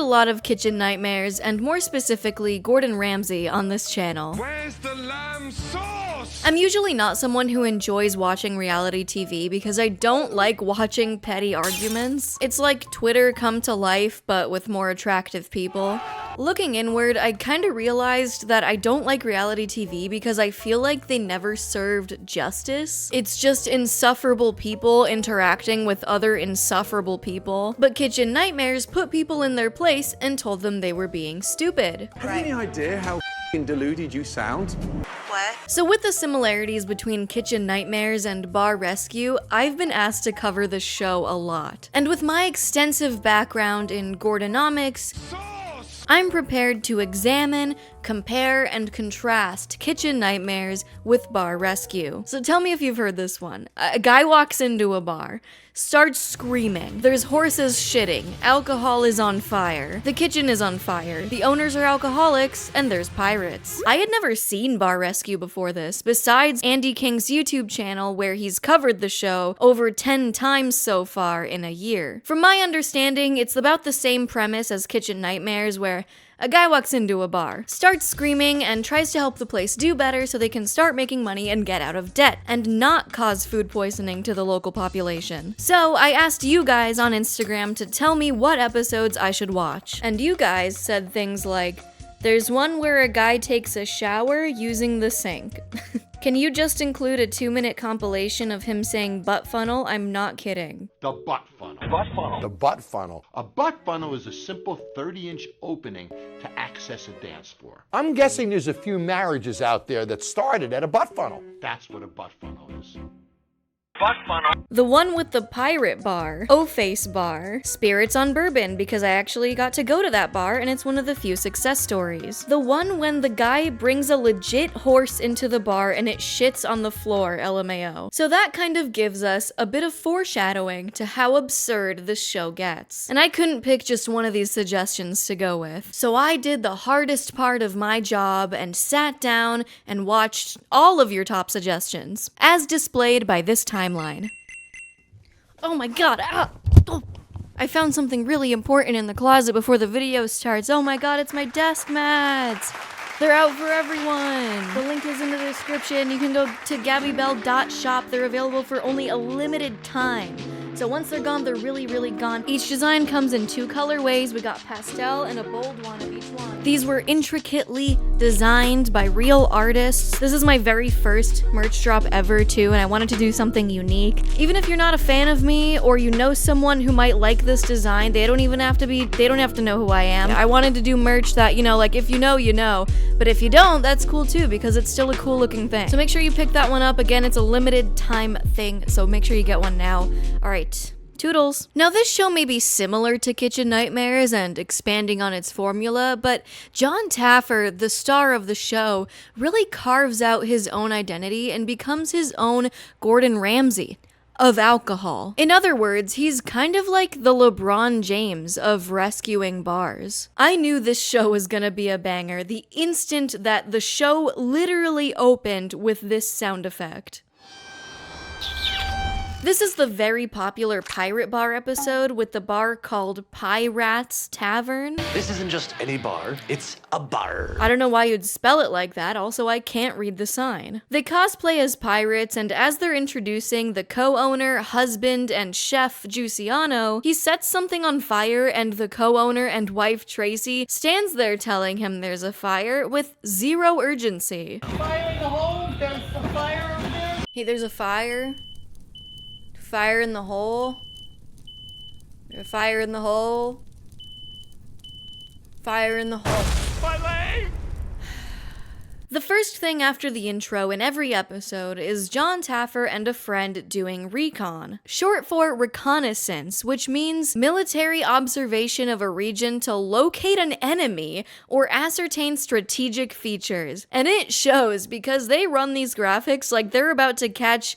lot of kitchen nightmares, and more specifically, Gordon Ramsay on this channel. Where's the lamb sauce? I'm usually not someone who enjoys watching reality TV because I don't like watching petty arguments. It's like Twitter come to life, but with more attractive people. Looking inward, I kinda realized that I don't like reality TV because I feel like they never served justice. It's just insufferable people interacting with other insufferable people. But Kitchen Nightmares put people in their place and told them they were being stupid. Have you any idea how deluded you sound? What? So with the similarities between Kitchen Nightmares and Bar Rescue, I've been asked to cover the show a lot. And with my extensive background in Gordonomics, I'm prepared to examine, compare, and contrast Kitchen Nightmares with Bar Rescue. So tell me if you've heard this one. A guy walks into a bar, starts screaming. There's horses shitting, alcohol is on fire, the kitchen is on fire, the owners are alcoholics, and there's pirates. I had never seen Bar Rescue before this, besides Andy King's YouTube channel where he's covered the show over 10 times so far in a year. From my understanding, it's about the same premise as Kitchen Nightmares, where a guy walks into a bar, starts screaming, and tries to help the place do better so they can start making money and get out of debt, and not cause food poisoning to the local population. So I asked you guys on Instagram to tell me what episodes I should watch. And you guys said things like, there's one where a guy takes a shower using the sink. Can you just include a 2-minute compilation of him saying butt funnel? I'm not kidding. The butt funnel. Butt funnel. The butt funnel. A butt funnel is a simple 30-inch opening to access a dance floor. I'm guessing there's a few marriages out there that started at a butt funnel. That's what a butt funnel is. Butt funnel. The one with the pirate bar, O-Face bar, spirits on bourbon because I actually got to go to that bar and it's one of the few success stories. The one when the guy brings a legit horse into the bar and it shits on the floor, LMAO. So that kind of gives us a bit of foreshadowing to how absurd this show gets. And I couldn't pick just one of these suggestions to go with. So I did the hardest part of my job and sat down and watched all of your top suggestions, as displayed by this timeline. Oh my god, oh. I found something really important in the closet before the video starts. Oh my god, it's my desk mats! They're out for everyone! The link is in the description. You can go to gabibelle.shop. They're available for only a limited time. So once they're gone, they're really, really gone. Each design comes in 2 colorways. We got pastel and a bold one of each one. These were intricately designed by real artists. This is my very first merch drop ever too, and I wanted to do something unique. Even if you're not a fan of me, or you know someone who might like this design, they don't have to know who I am. I wanted to do merch that, you know, like if you know, you know. But if you don't, that's cool too, because it's still a cool looking thing. So make sure you pick that one up. Again, it's a limited time thing, so make sure you get one now. Alright. Toodles. Now this show may be similar to Kitchen Nightmares and expanding on its formula, but Jon Taffer, the star of the show, really carves out his own identity and becomes his own Gordon Ramsay of alcohol. In other words, he's kind of like the LeBron James of rescuing bars. I knew this show was gonna be a banger the instant that the show literally opened with this sound effect. This is the very popular pirate bar episode with the bar called Piratz Tavern. This isn't just any bar, it's a bar. I don't know why you'd spell it like that, also I can't read the sign. They cosplay as pirates, and as they're introducing the co-owner, husband, and chef Giussiano, he sets something on fire and the co-owner and wife Tracy stands there telling him there's a fire with zero urgency. Fire in the hole. There's a fire over there. Hey, there's a fire. Fire in the hole. Fire in the hole. Fire in the hole. My leg. The first thing after the intro in every episode is Jon Taffer and a friend doing recon, short for reconnaissance, which means military observation of a region to locate an enemy or ascertain strategic features. And it shows because they run these graphics like they're about to catch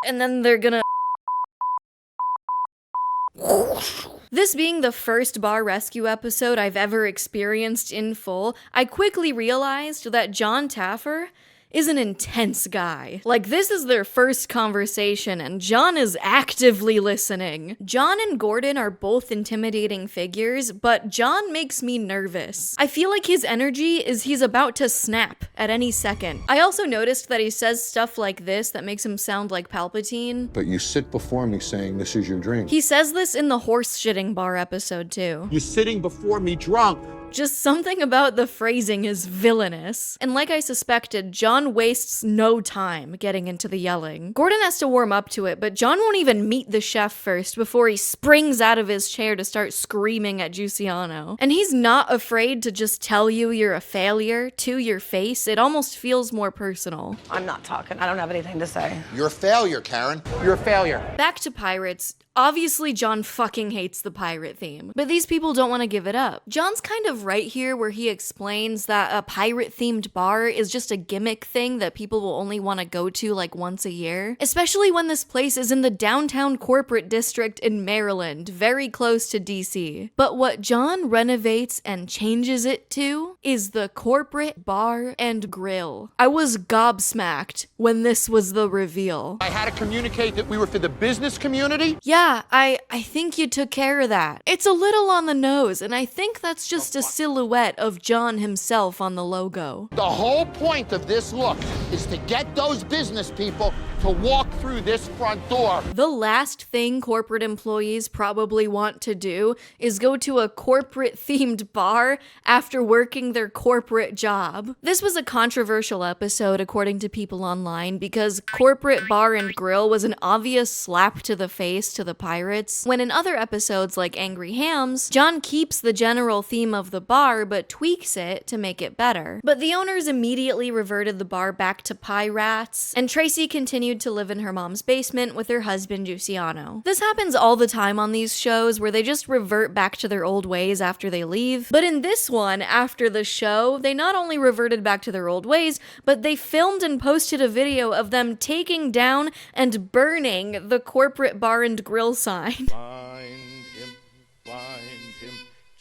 and then they're gonna. This being the first bar rescue episode I've ever experienced in full, I quickly realized that Jon Taffer is an intense guy. Like, this is their first conversation, and John is actively listening. John and Gordon are both intimidating figures, but John makes me nervous. I feel like his energy is he's about to snap at any second. I also noticed that he says stuff like this that makes him sound like Palpatine. But you sit before me saying this is your drink. He says this in the horse shitting bar episode too. You're sitting before me drunk. Just something about the phrasing is villainous. And like I suspected, John wastes no time getting into the yelling. Gordon has to warm up to it, but John won't even meet the chef first before he springs out of his chair to start screaming at Giussiano. And he's not afraid to just tell you you're a failure to your face. It almost feels more personal. I'm not talking. I don't have anything to say. You're a failure, Karen. You're a failure. Back to pirates. Obviously, John fucking hates the pirate theme, but these people don't want to give it up. John's kind of right here where he explains that a pirate-themed bar is just a gimmick thing that people will only want to go to like once a year, especially when this place is in the downtown corporate district in Maryland, very close to DC. But what John renovates and changes it to is the corporate bar and grill. I was gobsmacked when this was the reveal. I had to communicate that we were for the business community. Yeah, I think you took care of that. It's a little on the nose, and I think that's just a silhouette of John himself on the logo. The whole point of this look is to get those business people to walk through this front door. The last thing corporate employees probably want to do is go to a corporate-themed bar after working their corporate job. This was a controversial episode according to people online because corporate bar and grill was an obvious slap to the face to the pirates, when in other episodes like Angry Hams, John keeps the general theme of the bar but tweaks it to make it better. But the owners immediately reverted the bar back to piratz, and Tracy continued to live in her mom's basement with her husband Giussiano. This happens all the time on these shows where they just revert back to their old ways after they leave, but in this one, after the show, they not only reverted back to their old ways, but they filmed and posted a video of them taking down and burning the corporate bar and grill sign. Bind him,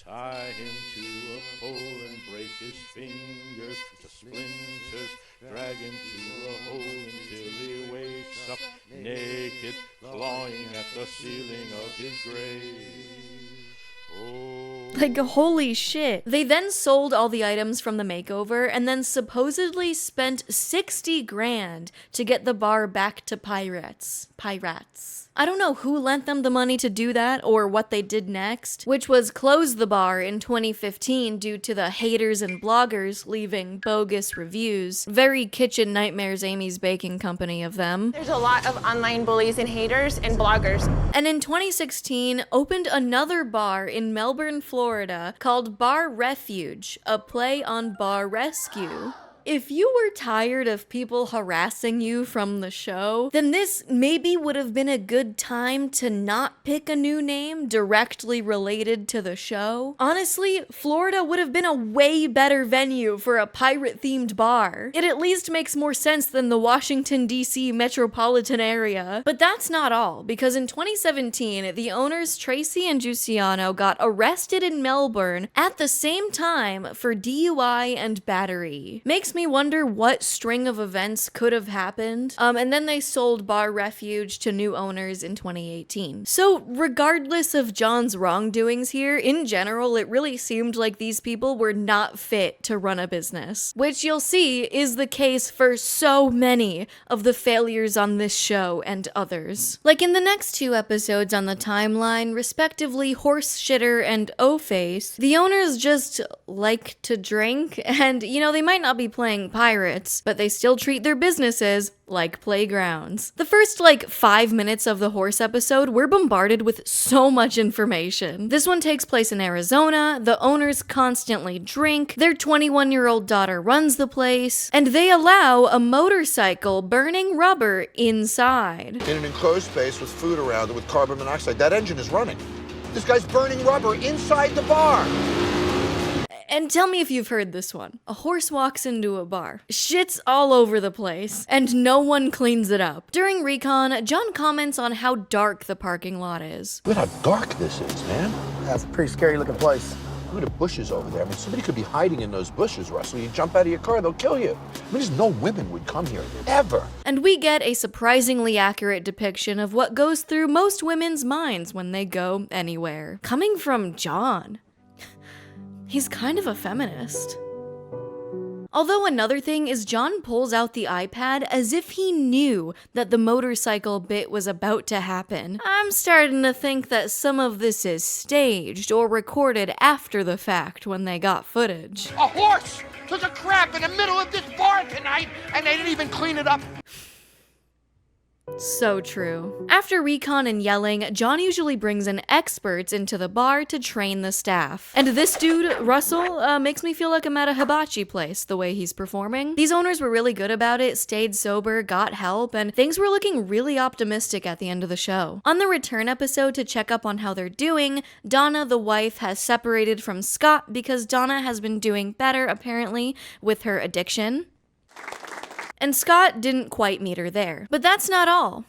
tie him to a pole and break his fingers to splinters, drag him to a hole until he wakes up naked, clawing at the ceiling of his grave. Like, holy shit. They then sold all the items from the makeover and then supposedly spent 60 grand to get the bar back to piratz. I don't know who lent them the money to do that or what they did next, which was close the bar in 2015 due to the haters and bloggers leaving bogus reviews. Very kitchen nightmares Amy's Baking Company of them. There's a lot of online bullies and haters and bloggers. And in 2016, opened another bar in Melbourne, Florida called Bar Refuge, a play on Bar Rescue. If you were tired of people harassing you from the show, then this maybe would have been a good time to not pick a new name directly related to the show. Honestly, Florida would have been a way better venue for a pirate-themed bar. It at least makes more sense than the Washington, D.C. metropolitan area. But that's not all, because in 2017, the owners Tracy and Giussiano got arrested in Melbourne at the same time for DUI and battery. Makes me wonder what string of events could have happened. And then they sold Bar Refuge to new owners in 2018. So regardless of John's wrongdoings here, in general, it really seemed like these people were not fit to run a business, which you'll see is the case for so many of the failures on this show and others. Like in the next two episodes on the timeline, respectively Horse Shitter and O-Face, the owners just like to drink, and you know, they might not be playing pirates, but they still treat their businesses like playgrounds. The first 5 minutes of the horse episode, we're bombarded with so much information. This one takes place in Arizona, the owners constantly drink, their 21-year-old daughter runs the place, and they allow a motorcycle burning rubber inside. In an enclosed space with food around it with carbon monoxide, that engine is running. This guy's burning rubber inside the bar. And tell me if you've heard this one. A horse walks into a bar, shits all over the place, and no one cleans it up. During recon, John comments on how dark the parking lot is. Look how dark this is, man. That's a pretty scary looking place. Look at the bushes over there. I mean, somebody could be hiding in those bushes, Russell. You jump out of your car, they'll kill you. I mean, there's no women would come here, ever. And we get a surprisingly accurate depiction of what goes through most women's minds when they go anywhere. Coming from John. He's kind of a feminist. Although another thing is John pulls out the iPad as if he knew that the motorcycle bit was about to happen. I'm starting to think that some of this is staged or recorded after the fact when they got footage. A horse took a crap in the middle of this bar tonight, and they didn't even clean it up. So true. After recon and yelling, John usually brings in experts into the bar to train the staff. And this dude, Russell, makes me feel like I'm at a hibachi place, the way he's performing. These owners were really good about it, stayed sober, got help, and things were looking really optimistic at the end of the show. On the return episode to check up on how they're doing, Donna, the wife, has separated from Scott because Donna has been doing better, apparently, with her addiction. And Scott didn't quite meet her there. But that's not all.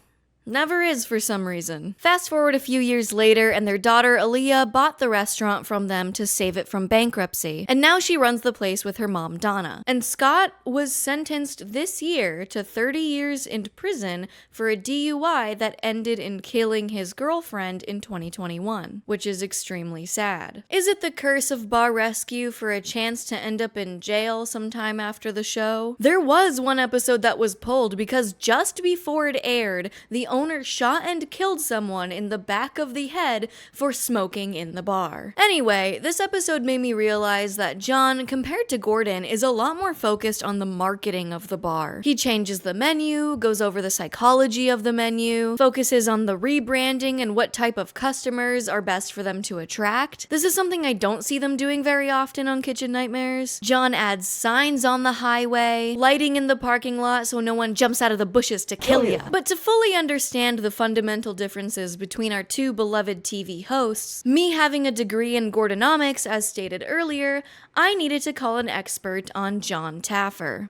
Never is for some reason. Fast forward a few years later, and their daughter Aaliyah bought the restaurant from them to save it from bankruptcy. And now she runs the place with her mom, Donna. And Scott was sentenced this year to 30 years in prison for a DUI that ended in killing his girlfriend in 2021, which is extremely sad. Is it the curse of Bar Rescue for a chance to end up in jail sometime after the show? There was one episode that was pulled because just before it aired, the owner shot and killed someone in the back of the head for smoking in the bar. Anyway, this episode made me realize that John, compared to Gordon, is a lot more focused on the marketing of the bar. He changes the menu, goes over the psychology of the menu, focuses on the rebranding and what type of customers are best for them to attract. This is something I don't see them doing very often on Kitchen Nightmares. John adds signs on the highway, lighting in the parking lot so no one jumps out of the bushes to kill you. But to fully understand the fundamental differences between our two beloved TV hosts, me having a degree in Gordonomics, as stated earlier, I needed to call an expert on John Taffer.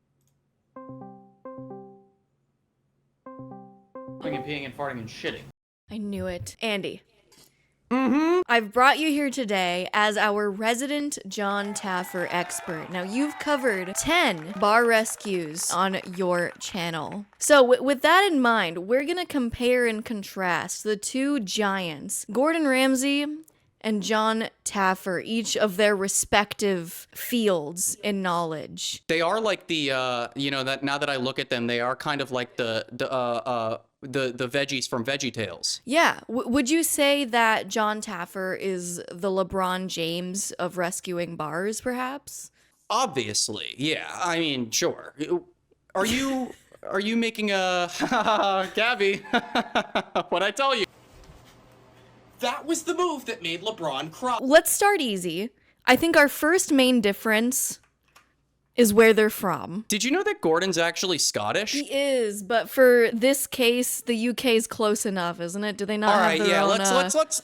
Peeing and farting and shitting. I knew it. Andy. I've brought you here today as our resident John Taffer expert. Now, you've covered 10 bar rescues on your channel. So with that in mind, we're gonna compare and contrast the two giants, Gordon Ramsay and John Taffer, each of their respective fields in knowledge. They are like the, that now that I look at them, they are kind of like the veggies from VeggieTales. Yeah. Would you say that John Taffer is the LeBron James of rescuing bars, perhaps? Obviously, yeah. I mean, sure. Are you making a Gabi? What'd I tell you? That was the move that made LeBron cry. Let's start easy. I think our first main difference is where they're from. Did you know that Gordon's actually Scottish? He is, but for this case, the UK is close enough, isn't it? Do they not have their own...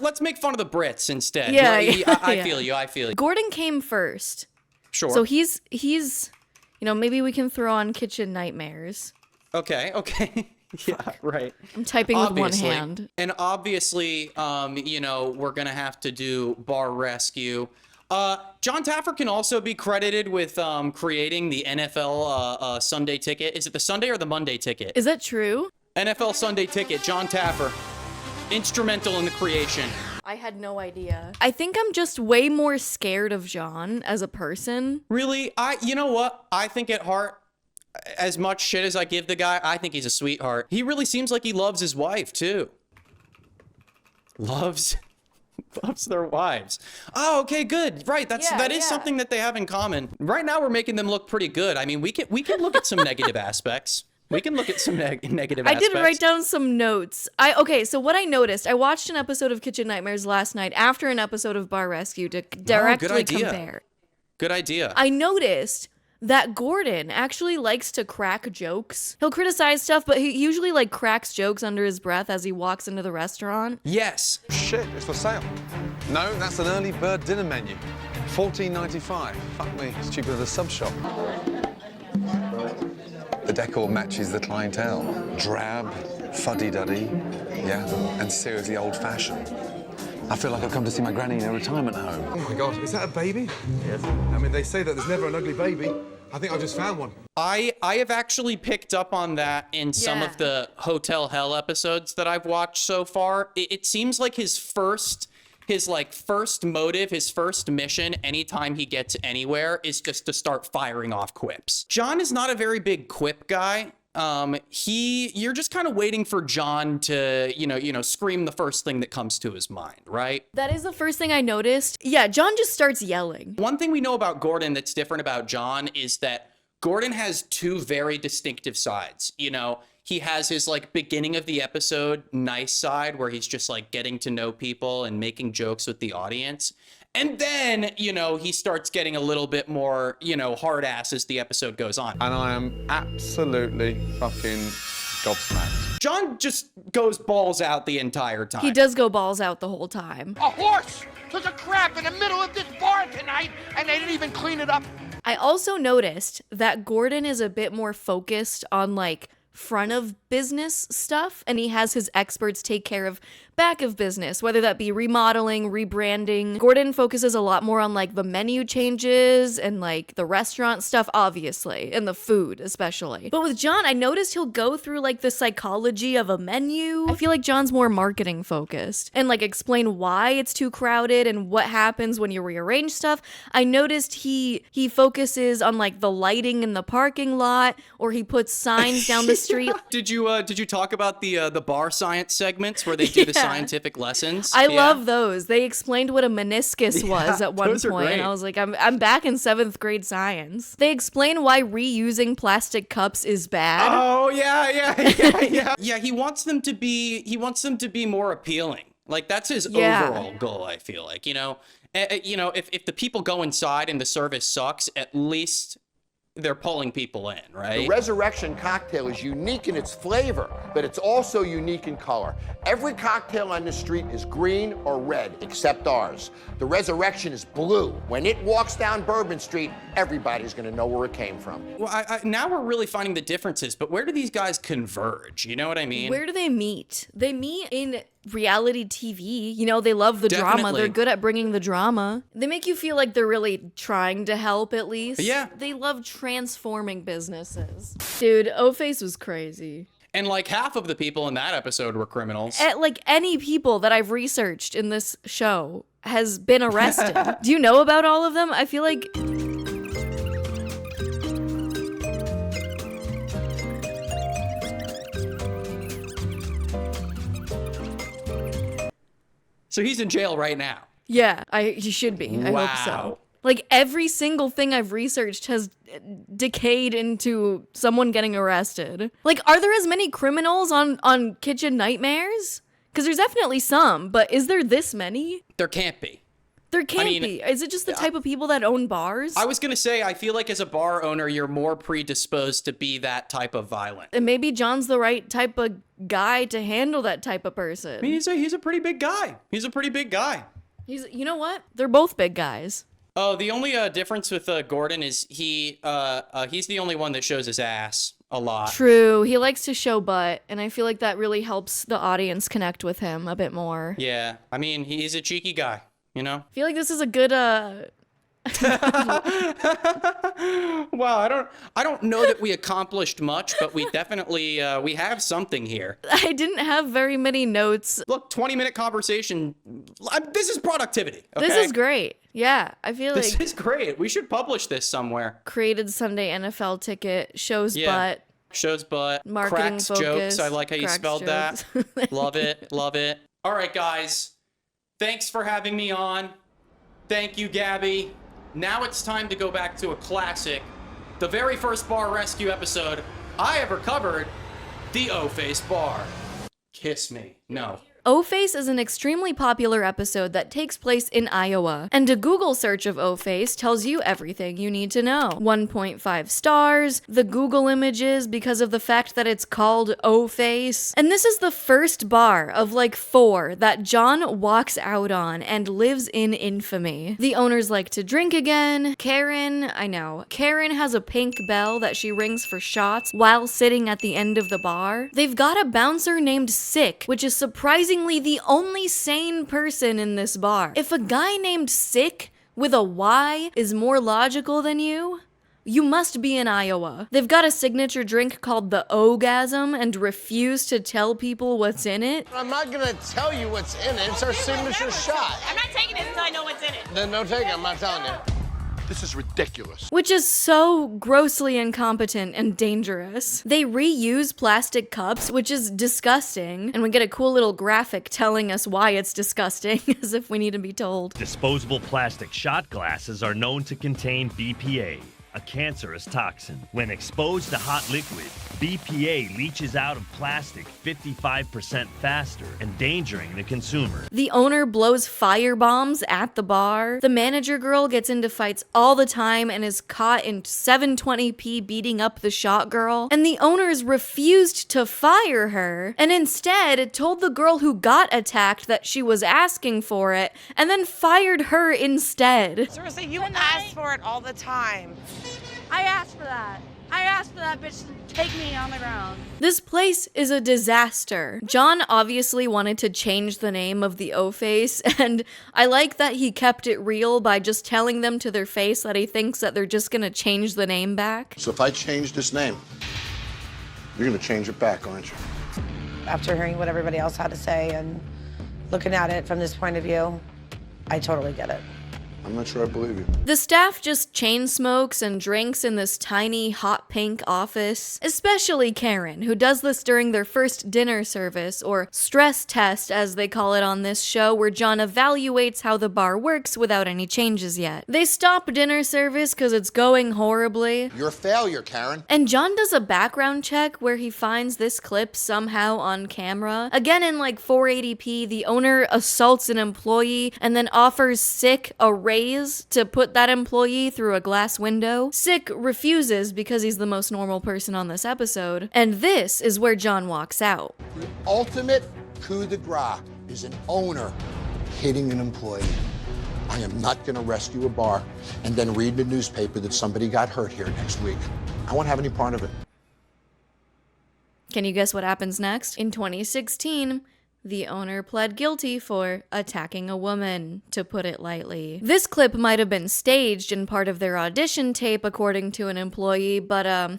Let's make fun of the Brits instead. Yeah, I feel you. Gordon came first. Sure. So he's maybe we can throw on Kitchen Nightmares. Okay. Yeah, right. I'm typing with one hand. And obviously, we're gonna have to do Bar Rescue. John Taffer can also be credited with creating the NFL Sunday ticket. Is it the Sunday or the Monday ticket? Is that true? NFL Sunday ticket, John Taffer. Instrumental in the creation. I had no idea. I think I'm just way more scared of John as a person. Really? You know what? I think at heart, as much shit as I give the guy, I think he's a sweetheart. He really seems like he loves his wife, too. Loves their wives. Oh, okay, good. Right, that is something that they have in common. Right now, we're making them look pretty good. I mean, we can look at some negative aspects. We can look at some negative aspects. I did write down some notes. So what I noticed, I watched an episode of Kitchen Nightmares last night after an episode of Bar Rescue to directly compare. Good idea. I noticed that Gordon actually likes to crack jokes. He'll criticize stuff, but he usually cracks jokes under his breath as he walks into the restaurant. Yes. Shit, it's for sale. No, that's an early bird dinner menu. $14.95. Fuck me, it's cheaper than a sub shop. The decor matches the clientele. Drab, fuddy-duddy, yeah, and seriously old-fashioned. I feel like I've come to see my granny in a retirement home. Oh my God, is that a baby? Yes. I mean, they say that there's never an ugly baby. I think I've just found one. I have actually picked up on that in some of the Hotel Hell episodes that I've watched so far. It seems like his first motive, his first mission, anytime he gets anywhere, is just to start firing off quips. John is not a very big quip guy. You're just kind of waiting for John to, scream the first thing that comes to his mind, right? That is the first thing I noticed. Yeah, John just starts yelling. One thing we know about Gordon that's different about John is that Gordon has two very distinctive sides. He has his beginning of the episode nice side where he's just getting to know people and making jokes with the audience. And then, he starts getting a little bit more, hard ass as the episode goes on. And I am absolutely fucking gobsmacked. John just goes balls out the entire time. He does go balls out the whole time. A horse took a crap in the middle of this bar tonight, and they didn't even clean it up. I also noticed that Gordon is a bit more focused on front of business stuff, and he has his experts take care of back of business, whether that be remodeling, rebranding. Gordon focuses a lot more on the menu changes and the restaurant stuff, obviously, and the food especially. But with John, I noticed he'll go through the psychology of a menu. I feel like John's more marketing focused and explain why it's too crowded and what happens when you rearrange stuff. I noticed he focuses on the lighting in the parking lot, or he puts signs down the street. Did you talk about the bar science segments where they do the scientific lessons? I love those. They explained what a meniscus was at one point, and I was like, I'm back in 7th grade science. They explain why reusing plastic cups is bad. Oh yeah. Yeah, he wants them to be more appealing. That's his overall goal, I feel like. If the people go inside and the service sucks, at least they're pulling people in, right? The Resurrection cocktail is unique in its flavor, but it's also unique in color. Every cocktail on the street is green or red, except ours. The Resurrection is blue. When it walks down Bourbon Street, everybody's gonna know where it came from. Well, now we're really finding the differences, but where do these guys converge? You know what I mean? Where do they meet? They meet in reality TV. They love the drama. They're good at bringing the drama. They make you feel like they're really trying to help, at least. Yeah. They love transforming businesses. Dude, O-Face was crazy. And half of the people in that episode were criminals. Any people that I've researched in this show has been arrested. Do you know about all of them? I feel like... So he's in jail right now. Yeah, he should be. I hope so. Every single thing I've researched has decayed into someone getting arrested. Are there as many criminals on Kitchen Nightmares? Because there's definitely some, but is there this many? There can't be. There can't be. Is it just the type of people that own bars? I was going to say, I feel like as a bar owner, you're more predisposed to be that type of violent. And maybe John's the right type of guy to handle that type of person. I mean, he's a pretty big guy. You know what? They're both big guys. Oh, the only difference with Gordon is he's the only one that shows his ass a lot. True. He likes to show butt, and I feel like that really helps the audience connect with him a bit more. Yeah. I mean, he's a cheeky guy, I feel like this is a good Wow, I don't know that we accomplished much, but we definitely we have something here. I didn't have very many notes. Look, 20-minute conversation. This is productivity. Okay? This is great. Yeah, I feel like this is great. We should publish this somewhere. Created Sunday NFL ticket, shows butt. Shows butt. Marketing cracks focus, jokes. I like how you spelled jokes. that. Love it. All right, guys. Thanks for having me on. Thank you, Gabby. Now it's time to go back to a classic. The very first bar rescue episode I ever covered, the O-Face bar. Kiss me. No. O-Face is an extremely popular episode that takes place in Iowa, and a Google search of O-Face tells you everything you need to know. 1.5 stars, the Google images because of the fact that it's called O-Face, and this is the first bar of 4 that John walks out on and lives in infamy. The owners like to drink again. Karen has a pink bell that she rings for shots while sitting at the end of the bar. They've got a bouncer named Sick, which is surprisingly surprisingly the only sane person in this bar. If a guy named Sick with a Y is more logical than you must be in Iowa. They've got a signature drink called the Ogasm and refuse to tell people what's in it. I'm not gonna tell you what's in it. It's our signature shot. I'm not taking it until I know what's in it. Then don't take it. I'm not telling you. This is ridiculous. Which is so grossly incompetent and dangerous. They reuse plastic cups, which is disgusting, and we get a cool little graphic telling us why it's disgusting, as if we need to be told. Disposable plastic shot glasses are known to contain BPA, a cancerous toxin. When exposed to hot liquid, BPA leaches out of plastic 55% faster, endangering the consumer. The owner blows fire bombs at the bar. The manager girl gets into fights all the time and is caught in 720p beating up the shot girl. And the owners refused to fire her, and instead told the girl who got attacked that she was asking for it, and then fired her instead. Seriously, you ask for it all the time. I asked for that. I asked for that bitch to take me on the ground. This place is a disaster. John obviously wanted to change the name of the O-Face, and I like that he kept it real by just telling them to their face that he thinks that they're just gonna change the name back. So if I change this name, you're gonna change it back, aren't you? After hearing what everybody else had to say and looking at it from this point of view, I totally get it. I'm not sure I believe you. The staff just chain smokes and drinks in this tiny hot pink office, especially Karen, who does this during their first dinner service, or stress test as they call it on this show, where John evaluates how the bar works without any changes yet. They stop dinner service because it's going horribly. You're a failure, Karen. And John does a background check where he finds this clip somehow on camera. Again in like 480p, the owner assaults an employee and then offers Sick a raise to put that employee through a glass window. Sick refuses because he's the most normal person on this episode. And this is where John walks out. The ultimate coup de grace is an owner hitting an employee. I am not gonna rescue a bar and then read in the newspaper that somebody got hurt here next week. I won't have any part of it. Can you guess what happens next? In 2016, the owner pled guilty for attacking a woman, to put it lightly. This clip might have been staged in part of their audition tape, according to an employee, but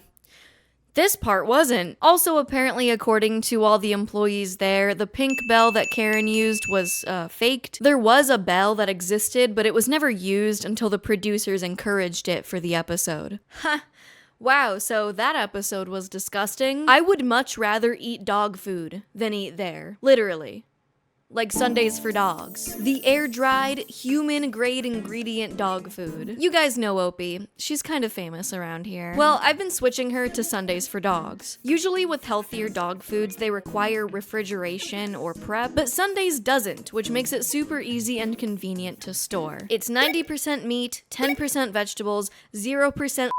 this part wasn't. Also, apparently, according to all the employees there, the pink bell that Karen used was faked. There was a bell that existed, but it was never used until the producers encouraged it for the episode. Ha! Wow, so that episode was disgusting. I would much rather eat dog food than eat there. Literally. Like Sundays for dogs. The air-dried, human-grade ingredient dog food. You guys know Opie. She's kind of famous around here. Well, I've been switching her to Sundays for dogs. Usually with healthier dog foods, they require refrigeration or prep, but Sundays doesn't, which makes it super easy and convenient to store. It's 90% meat, 10% vegetables, 0%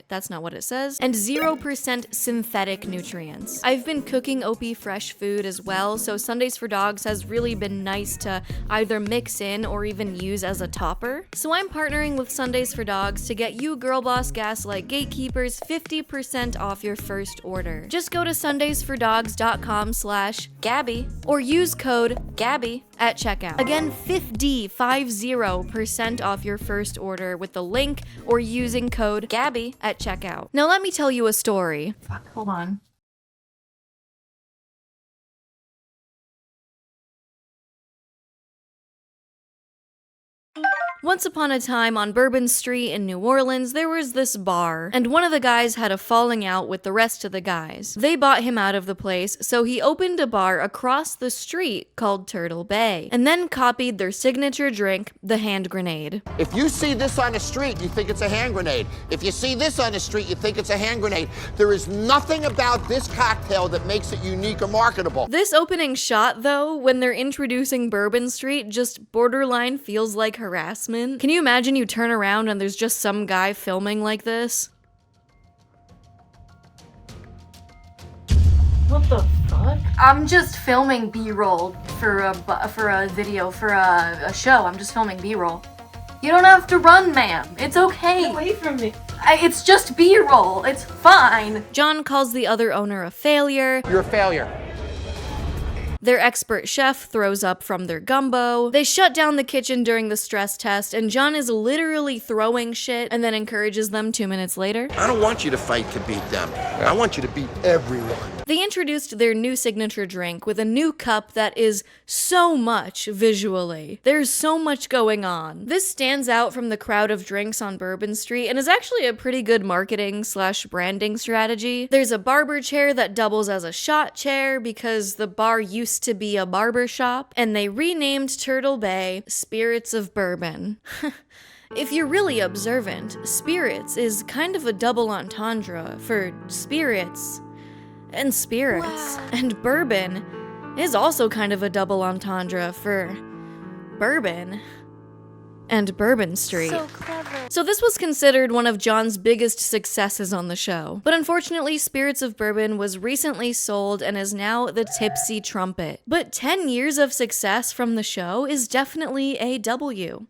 that's not what it says, and 0% synthetic nutrients. I've been cooking Opie fresh food as well, so Sundays for Dogs has really been nice to either mix in or even use as a topper. So I'm partnering with Sundays for Dogs to get you Girl Boss Gaslight Gatekeepers 50% off your first order. Just go to sundaysfordogs.com/Gabi or use code GABI at checkout. Again, 50% off your first order with the link or using code GABI at checkout. Now let me tell you a story. Fuck, hold on. Once upon a time on Bourbon Street in New Orleans, there was this bar, and one of the guys had a falling out with the rest of the guys. They bought him out of the place, so he opened a bar across the street called Turtle Bay, and then copied their signature drink, the hand grenade. If you see this on the street, you think it's a hand grenade. If you see this on the street, you think it's a hand grenade. There is nothing about this cocktail that makes it unique or marketable. This opening shot, though, when they're introducing Bourbon Street, just borderline feels like harassment. Can you imagine you turn around and there's just some guy filming like this? What the fuck? I'm just filming B-roll for a video, for a show. I'm just filming B-roll. You don't have to run, ma'am. It's okay. Get away from me. It's just B-roll. It's fine. John calls the other owner a failure. You're a failure. Their expert chef throws up from their gumbo. They shut down the kitchen during the stress test, and John is literally throwing shit and then encourages them 2 minutes later. I don't want you to fight to beat them. I want you to beat everyone. They introduced their new signature drink with a new cup that is so much visually. There's so much going on. This stands out from the crowd of drinks on Bourbon Street and is actually a pretty good marketing/branding strategy. There's a barber chair that doubles as a shot chair because the bar used to be a barber shop, and they renamed Turtle Bay Spirits of Bourbon. If you're really observant, spirits is kind of a double entendre for spirits and spirits. Wow. And bourbon is also kind of a double entendre for bourbon and Bourbon Street. So clever. So this was considered one of John's biggest successes on the show. But unfortunately, Spirits of Bourbon was recently sold and is now the Tipsy Trumpet. But 10 years of success from the show is definitely a W.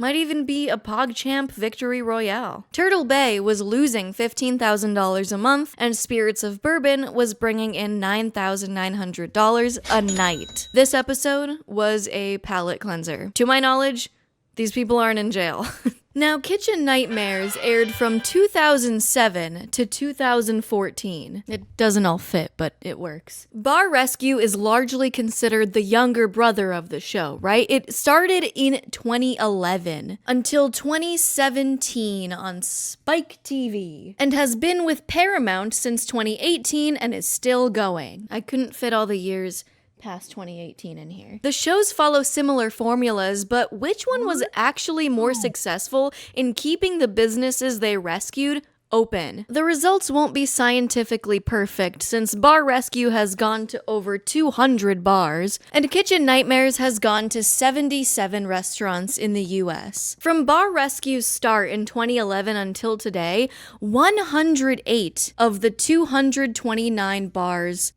Might even be a PogChamp victory royale. Turtle Bay was losing $15,000 a month, and Spirits of Bourbon was bringing in $9,900 a night. This episode was a palate cleanser. To my knowledge, these people aren't in jail. Now, Kitchen Nightmares aired from 2007 to 2014. It doesn't all fit, but it works. Bar Rescue is largely considered the younger brother of the show, right? It started in 2011 until 2017 on Spike TV and has been with Paramount since 2018 and is still going. I couldn't fit all the years past 2018 in here. The shows follow similar formulas, but which one was actually more successful in keeping the businesses they rescued open? The results won't be scientifically perfect since Bar Rescue has gone to over 200 bars, and Kitchen Nightmares has gone to 77 restaurants in the US. From Bar Rescue's start in 2011 until today, 108 of the 229 bars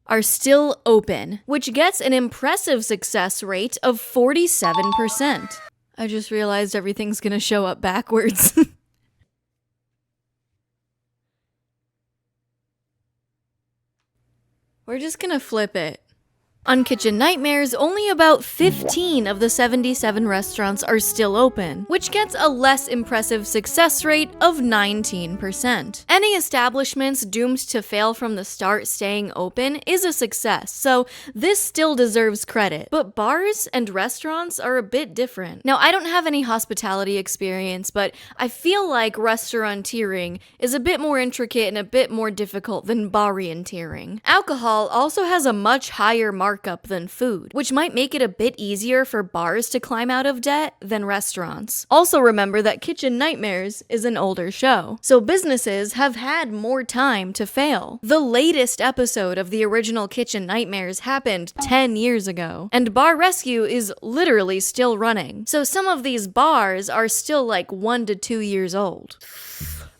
are still open, which gets an impressive success rate of 47%. I just realized everything's gonna show up backwards. We're just gonna flip it. On Kitchen Nightmares, only about 15 of the 77 restaurants are still open, which gets a less impressive success rate of 19%. Any establishments doomed to fail from the start staying open is a success, so this still deserves credit. But bars and restaurants are a bit different. Now, I don't have any hospitality experience, but I feel like restauranteering is a bit more intricate and a bit more difficult than bar-orienteering. Alcohol also has a much higher markup than food, which might make it a bit easier for bars to climb out of debt than restaurants. Also remember that Kitchen Nightmares is an older show, so businesses have had more time to fail. The latest episode of the original Kitchen Nightmares happened 10 years ago, and Bar Rescue is literally still running. So some of these bars are still like 1 to 2 years old.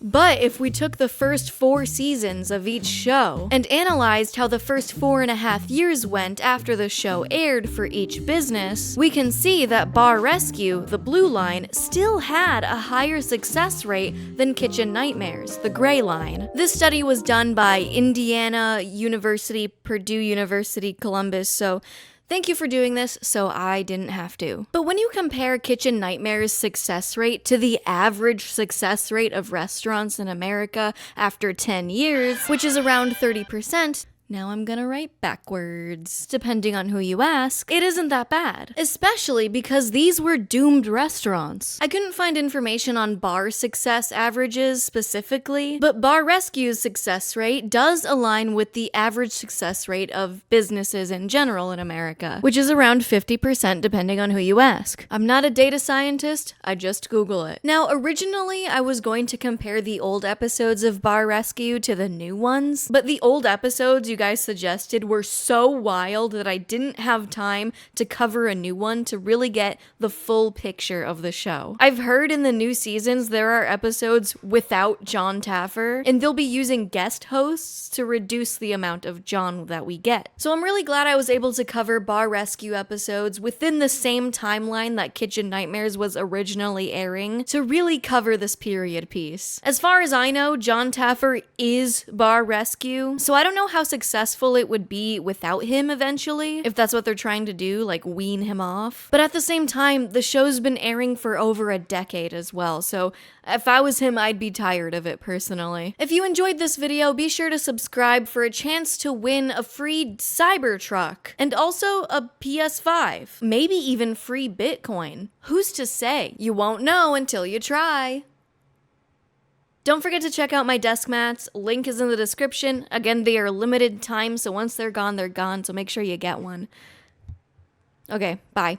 But if we took the first 4 seasons of each show and analyzed how the first 4.5 years went after the show aired for each business, we can see that Bar Rescue, the blue line, still had a higher success rate than Kitchen Nightmares, the gray line. This study was done by Indiana University, Purdue University, Columbus, so thank you for doing this, so I didn't have to. But when you compare Kitchen Nightmares' success rate to the average success rate of restaurants in America after 10 years, which is around 30%, now I'm gonna write backwards. Depending on who you ask, it isn't that bad. Especially because these were doomed restaurants. I couldn't find information on bar success averages specifically, but Bar Rescue's success rate does align with the average success rate of businesses in general in America, which is around 50% depending on who you ask. I'm not a data scientist, I just Google it. Now, originally I was going to compare the old episodes of Bar Rescue to the new ones, but the old episodes you guys suggested were so wild that I didn't have time to cover a new one to really get the full picture of the show. I've heard in the new seasons there are episodes without John Taffer, and they'll be using guest hosts to reduce the amount of John that we get. So I'm really glad I was able to cover Bar Rescue episodes within the same timeline that Kitchen Nightmares was originally airing to really cover this period piece. As far as I know, John Taffer is Bar Rescue, so I don't know how successful it would be without him eventually, if that's what they're trying to do, like wean him off. But at the same time, the show's been airing for over a decade as well, so if I was him, I'd be tired of it personally. If you enjoyed this video, be sure to subscribe for a chance to win a free Cybertruck and also a PS5, maybe even free Bitcoin. Who's to say? You won't know until you try. Don't forget to check out my desk mats. Link is in the description. Again, they are limited time, so once they're gone, so make sure you get one. Okay, bye.